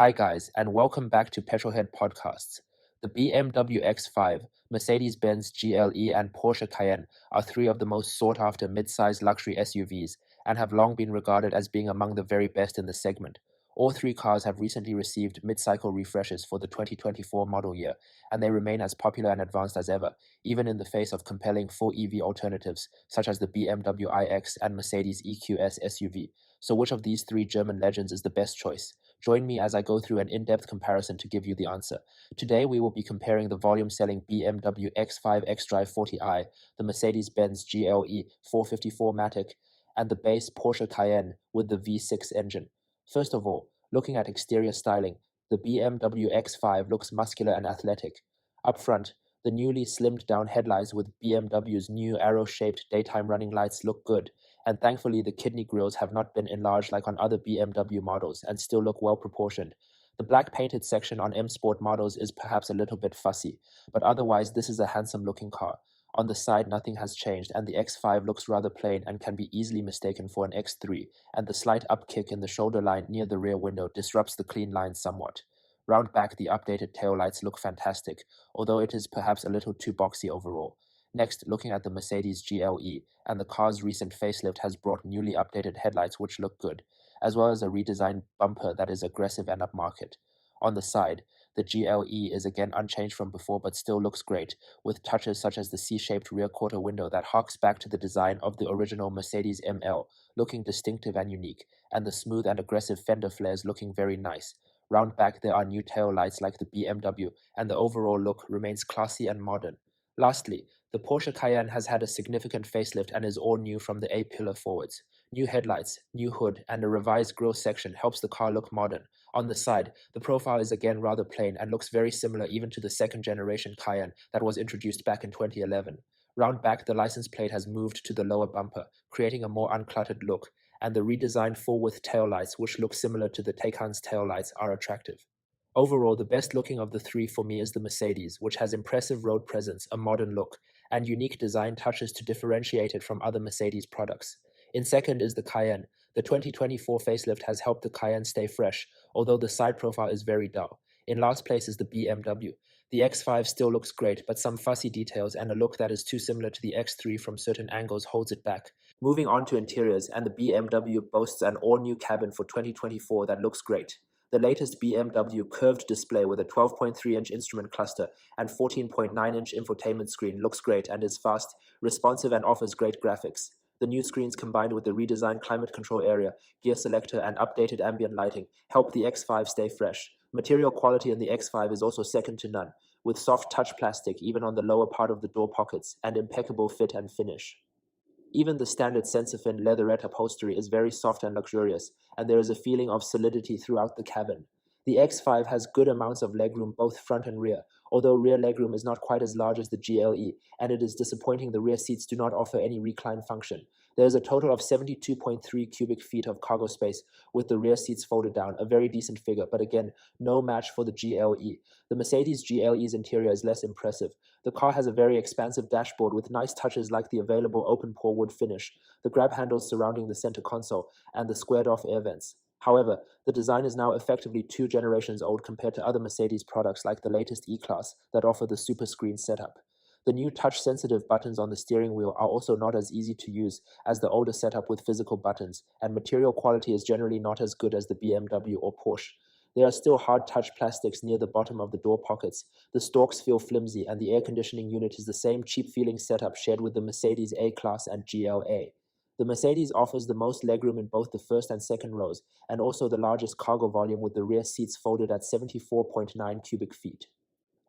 Hi, guys, and welcome back to Petrolhead Podcasts. The BMW X5, Mercedes-Benz GLE, and Porsche Cayenne are three of the most sought-after mid-size luxury SUVs and have long been regarded as being among the very best in the segment. All three cars have recently received mid-cycle refreshes for the 2024 model year, and they remain as popular and advanced as ever, even in the face of compelling full EV alternatives such as the BMW iX and Mercedes EQS SUV. So which of these three German legends is the best choice? Join me as I go through an in-depth comparison to give you the answer. Today we will be comparing the volume-selling BMW X5 xDrive 40i, the Mercedes-Benz GLE 454 Matic, and the base Porsche Cayenne with the V6 engine. First of all, looking at exterior styling, the BMW X5 looks muscular and athletic. Up front, the newly slimmed-down headlights with BMW's new arrow-shaped daytime running lights look good, and thankfully the kidney grills have not been enlarged like on other BMW models and still look well proportioned. The black painted section on M Sport models is perhaps a little bit fussy, but otherwise this is a handsome looking car. On the side nothing has changed and the X5 looks rather plain and can be easily mistaken for an X3, and the slight upkick in the shoulder line near the rear window disrupts the clean line somewhat. Round back the updated taillights look fantastic, although it is perhaps a little too boxy overall. Next, looking at the Mercedes GLE, and the car's recent facelift has brought newly updated headlights which look good, as well as a redesigned bumper that is aggressive and upmarket. On the side, the GLE is again unchanged from before but still looks great, with touches such as the C-shaped rear quarter window that harks back to the design of the original Mercedes ML, looking distinctive and unique, and the smooth and aggressive fender flares looking very nice. Round back there are new tail lights like the BMW, and the overall look remains classy and modern. Lastly, the Porsche Cayenne has had a significant facelift and is all new from the A-pillar forwards. New headlights, new hood, and a revised grille section helps the car look modern. On the side, the profile is again rather plain and looks very similar even to the second-generation Cayenne that was introduced back in 2011. Round back, the license plate has moved to the lower bumper, creating a more uncluttered look, and the redesigned full-width taillights, which look similar to the Taycan's taillights, are attractive. Overall, the best looking of the three for me is the Mercedes, which has impressive road presence, a modern look, and unique design touches to differentiate it from other Mercedes products. In second is the Cayenne. The 2024 facelift has helped the Cayenne stay fresh, although the side profile is very dull. In last place is the BMW. The X5 still looks great, but some fussy details and a look that is too similar to the X3 from certain angles holds it back. Moving on to interiors, and the BMW boasts an all-new cabin for 2024 that looks great. The latest BMW curved display with a 12.3-inch instrument cluster and 14.9-inch infotainment screen looks great and is fast, responsive, and offers great graphics. The new screens combined with the redesigned climate control area, gear selector, and updated ambient lighting help the X5 stay fresh. Material quality in the X5 is also second to none, with soft touch plastic even on the lower part of the door pockets and impeccable fit and finish. Even the standard sensor-fin leatherette upholstery is very soft and luxurious, and there is a feeling of solidity throughout the cabin. The X5 has good amounts of legroom both front and rear, although rear legroom is not quite as large as the GLE, and it is disappointing the rear seats do not offer any recline function. There is a total of 72.3 cubic feet of cargo space with the rear seats folded down, a very decent figure, but again, no match for the GLE. The Mercedes GLE's interior is less impressive. The car has a very expansive dashboard with nice touches like the available open-pore wood finish, the grab handles surrounding the center console, and the squared-off air vents. However, the design is now effectively 2 generations old compared to other Mercedes products like the latest E-Class that offer the super screen setup. The new touch-sensitive buttons on the steering wheel are also not as easy to use as the older setup with physical buttons, and material quality is generally not as good as the BMW or Porsche. There are still hard touch plastics near the bottom of the door pockets. The stalks feel flimsy, and the air conditioning unit is the same cheap-feeling setup shared with the Mercedes A-Class and GLA. The Mercedes offers the most legroom in both the first and second rows, and also the largest cargo volume with the rear seats folded at 74.9 cubic feet.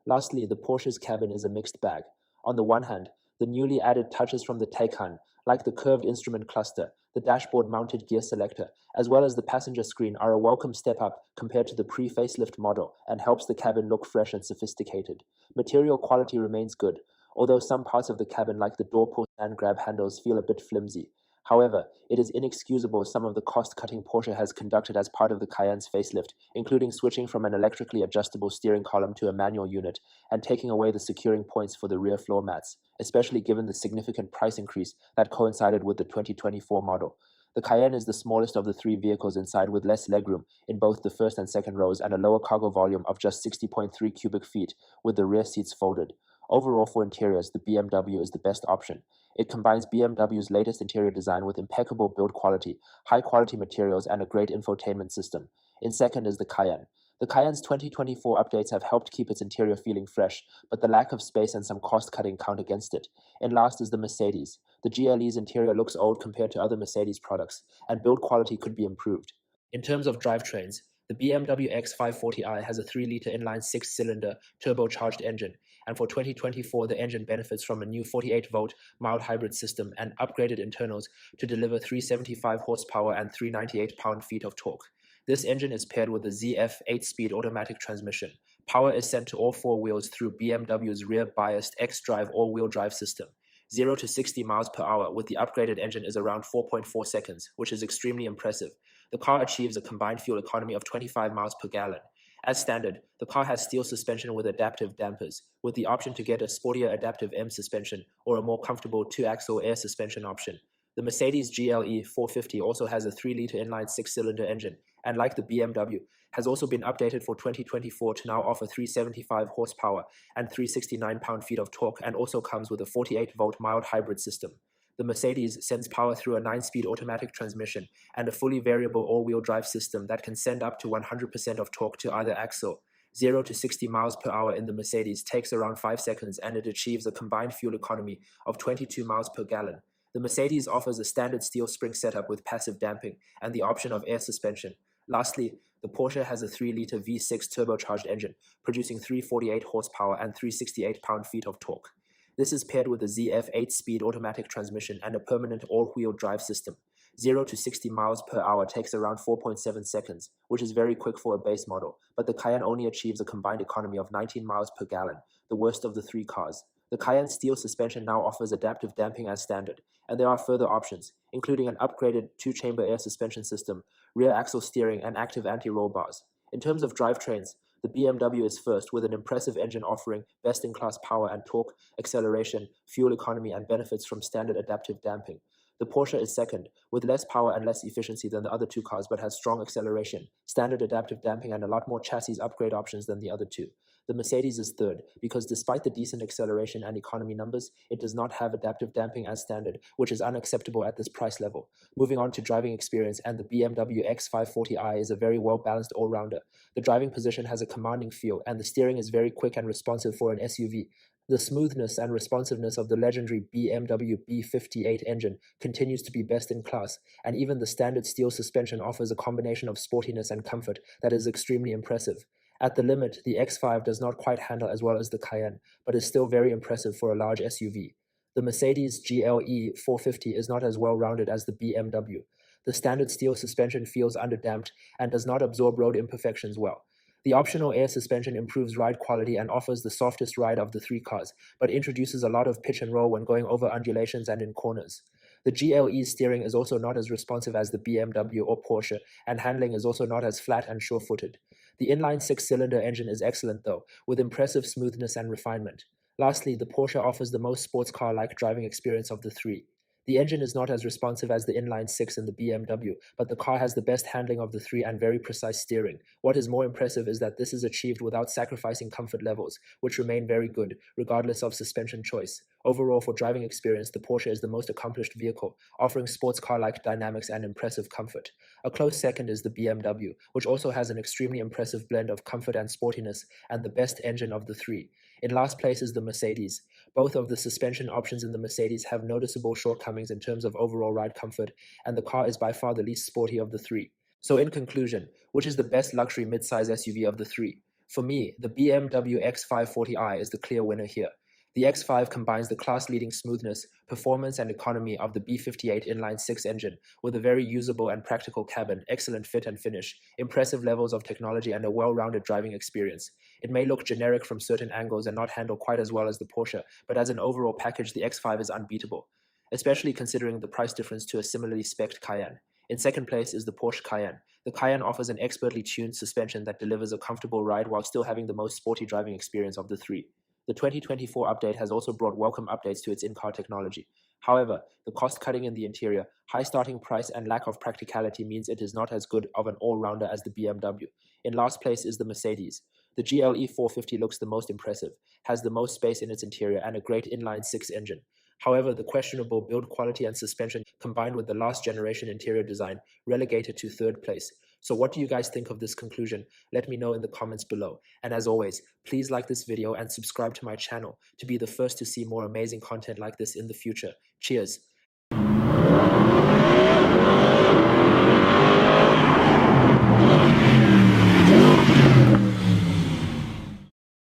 Lastly, the Porsche's cabin is a mixed bag. On the one hand, the newly added touches from the Taycan, like the curved instrument cluster, the dashboard-mounted gear selector, as well as the passenger screen, are a welcome step up compared to the pre-facelift model and helps the cabin look fresh and sophisticated. Material quality remains good, although some parts of the cabin like the door pull and grab handles feel a bit flimsy. However, it is inexcusable some of the cost-cutting Porsche has conducted as part of the Cayenne's facelift, including switching from an electrically adjustable steering column to a manual unit and taking away the securing points for the rear floor mats, especially given the significant price increase that coincided with the 2024 model. The Cayenne is the smallest of the three vehicles inside, with less legroom in both the first and second rows and a lower cargo volume of just 60.3 cubic feet, with the rear seats folded. Overall, for interiors, the BMW is the best option. It combines BMW's latest interior design with impeccable build quality, high-quality materials, and a great infotainment system. In second is the Cayenne. The Cayenne's 2024 updates have helped keep its interior feeling fresh, but the lack of space and some cost-cutting count against it. And last is the Mercedes. The GLE's interior looks old compared to other Mercedes products, and build quality could be improved. In terms of drivetrains, the BMW X5 40i has a 3-liter inline 6-cylinder turbocharged engine, and for 2024 the engine benefits from a new 48-volt mild hybrid system and upgraded internals to deliver 375 horsepower and 398 pound-feet of torque. This engine is paired with a ZF 8-speed automatic transmission. Power is sent to all four wheels through BMW's rear-biased X-Drive all-wheel drive system. 0 to 60 miles per hour with the upgraded engine is around 4.4 seconds, which is extremely impressive. The car achieves a combined fuel economy of 25 miles per gallon. As standard, the car has steel suspension with adaptive dampers, with the option to get a sportier adaptive M suspension or a more comfortable 2-axle air suspension option. The Mercedes GLE 450 also has a 3-liter inline 6-cylinder engine, and like the BMW, has also been updated for 2024 to now offer 375 horsepower and 369 pound-feet of torque, and also comes with a 48-volt mild hybrid system. The Mercedes sends power through a 9-speed automatic transmission and a fully variable all-wheel drive system that can send up to 100% of torque to either axle. 0 to 60 miles per hour in the Mercedes takes around 5 seconds, and it achieves a combined fuel economy of 22 miles per gallon. The Mercedes offers a standard steel spring setup with passive damping and the option of air suspension. Lastly, the Porsche has a 3-liter V6 turbocharged engine, producing 348 horsepower and 368 pound-feet of torque. This is paired with a ZF 8-speed automatic transmission and a permanent all-wheel drive system. 0 to 60 miles per hour takes around 4.7 seconds, which is very quick for a base model, but the Cayenne only achieves a combined economy of 19 miles per gallon, the worst of the three cars. The Cayenne steel suspension now offers adaptive damping as standard, and there are further options, including an upgraded 2-chamber air suspension system, rear axle steering, and active anti-roll bars. In terms of drivetrains, the BMW is first, with an impressive engine offering best-in-class power and torque, acceleration, fuel economy, and benefits from standard adaptive damping. The Porsche is second, with less power and less efficiency than the other two cars, but has strong acceleration, standard adaptive damping, and a lot more chassis upgrade options than the other two. The Mercedes is third, because despite the decent acceleration and economy numbers, it does not have adaptive damping as standard, which is unacceptable at this price level. Moving on to driving experience, and the BMW X5 40i is a very well-balanced all-rounder. The driving position has a commanding feel, and the steering is very quick and responsive for an SUV. The smoothness and responsiveness of the legendary BMW B58 engine continues to be best in class, and even the standard steel suspension offers a combination of sportiness and comfort that is extremely impressive. At the limit, the X5 does not quite handle as well as the Cayenne, but is still very impressive for a large SUV. The Mercedes GLE 450 is not as well-rounded as the BMW. The standard steel suspension feels underdamped and does not absorb road imperfections well. The optional air suspension improves ride quality and offers the softest ride of the three cars, but introduces a lot of pitch and roll when going over undulations and in corners. The GLE's steering is also not as responsive as the BMW or Porsche, and handling is also not as flat and sure-footed. The inline 6-cylinder engine is excellent though, with impressive smoothness and refinement. Lastly, the Porsche offers the most sports car-like driving experience of the three. The engine is not as responsive as the inline 6 in the BMW, but the car has the best handling of the three and very precise steering. What is more impressive is that this is achieved without sacrificing comfort levels, which remain very good, regardless of suspension choice. Overall, for driving experience, the Porsche is the most accomplished vehicle, offering sports car-like dynamics and impressive comfort. A close second is the BMW, which also has an extremely impressive blend of comfort and sportiness, and the best engine of the three. In last place is the Mercedes. Both of the suspension options in the Mercedes have noticeable shortcomings in terms of overall ride comfort, and the car is by far the least sporty of the three. So in conclusion, which is the best luxury midsize SUV of the three? For me, the BMW X5 40i is the clear winner here. The X5 combines the class-leading smoothness, performance, and economy of the B58 inline-6 engine with a very usable and practical cabin, excellent fit and finish, impressive levels of technology, and a well-rounded driving experience. It may look generic from certain angles and not handle quite as well as the Porsche, but as an overall package, the X5 is unbeatable, especially considering the price difference to a similarly spec'd Cayenne. In second place is the Porsche Cayenne. The Cayenne offers an expertly tuned suspension that delivers a comfortable ride while still having the most sporty driving experience of the three. The 2024 update has also brought welcome updates to its in-car technology. However, the cost cutting in the interior, high starting price, and lack of practicality means it is not as good of an all-rounder as the BMW. In last place is the Mercedes. The GLE 450 looks the most impressive, has the most space in its interior, and a great inline-six engine. However, the questionable build quality and suspension combined with the last generation interior design relegated to third place. So what do you guys think of this conclusion? Let me know in the comments below. And as always, please like this video and subscribe to my channel to be the first to see more amazing content like this in the future. Cheers.